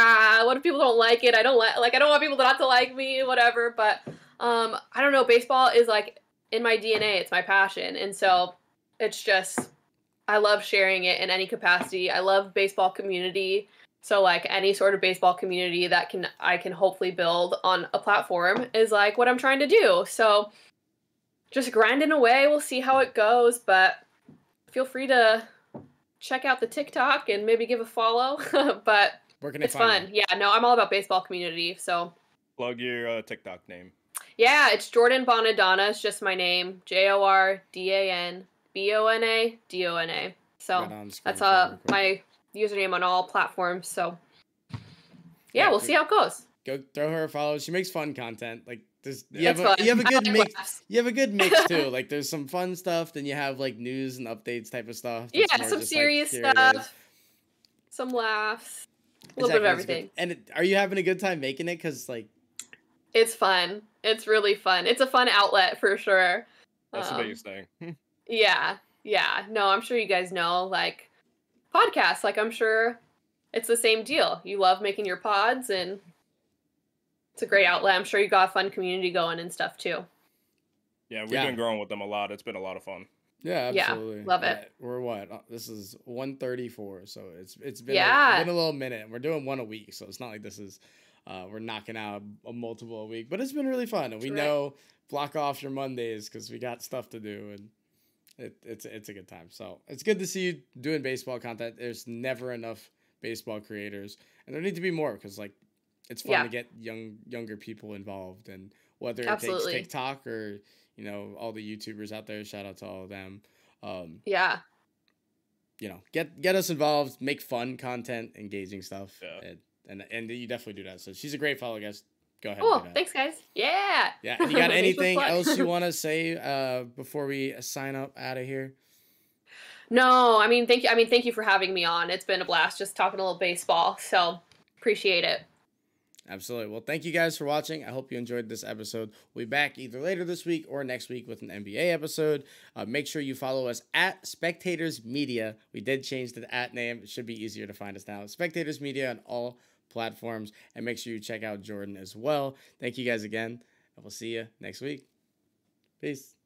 [SPEAKER 2] what if people don't like it? I don't want people not to like me, whatever. But I don't know. Baseball is like in my DNA. It's my passion, and so it's just. I love sharing it in any capacity. I love baseball community. So like any sort of baseball community that I can hopefully build on a platform is like what I'm trying to do. So just grinding away. We'll see how it goes, but feel free to check out the TikTok and maybe give a follow. But it's fun. Yeah, no, I'm all about baseball community. So
[SPEAKER 3] plug your TikTok name.
[SPEAKER 2] Yeah, it's Jordan Bonadona. It's just my name. JORDAN. BONADONA. So that's my username on all platforms. So we'll see how it goes.
[SPEAKER 1] Go throw her a follow. She makes fun content. Like you have a good mix. Laughs. You have a good mix too. Like there's some fun stuff, then you have like news and updates type of stuff.
[SPEAKER 2] Yeah, some serious stuff. Some laughs. A little bit of everything.
[SPEAKER 1] And are you having a good time making it? Because, like...
[SPEAKER 2] It's fun. It's really fun. It's a fun outlet for sure.
[SPEAKER 3] That's the biggest thing.
[SPEAKER 2] Yeah. Yeah. No, I'm sure you guys know, like, podcasts. Like, I'm sure it's the same deal. You love making your pods, and it's a great outlet. I'm sure you got a fun community going and stuff, too.
[SPEAKER 3] Yeah, we've been growing with them a lot. It's been a lot of fun.
[SPEAKER 1] Yeah, absolutely.
[SPEAKER 2] Yeah, love it.
[SPEAKER 1] We're what? This is 134, so it's been a little minute. We're doing one a week, so it's not like this is we're knocking out a multiple a week, but it's been really fun. And we know block off your Mondays because we got stuff to do, and it's a good time. So it's good to see you doing baseball content. There's never enough baseball creators, and there need to be more because like it's fun to get younger people involved, and whether it takes TikTok or all the YouTubers out there, shout out to all of them. Get us involved, make fun content, engaging stuff. Yeah. And you definitely do that. So she's a great follow, guys. Go ahead.
[SPEAKER 2] Oh, thanks, guys. Yeah.
[SPEAKER 1] Yeah. You got anything else you want to say before we sign up out of here?
[SPEAKER 2] No, thank you for having me on. It's been a blast just talking a little baseball. So appreciate it.
[SPEAKER 1] Absolutely. Well, thank you guys for watching. I hope you enjoyed this episode. We'll be back either later this week or next week with an NBA episode. Make sure you follow us at Spectators Media. We did change the @ name. It should be easier to find us now. Spectators Media on all platforms. And make sure you check out Jordan as well. Thank you guys again. And we'll see you next week. Peace.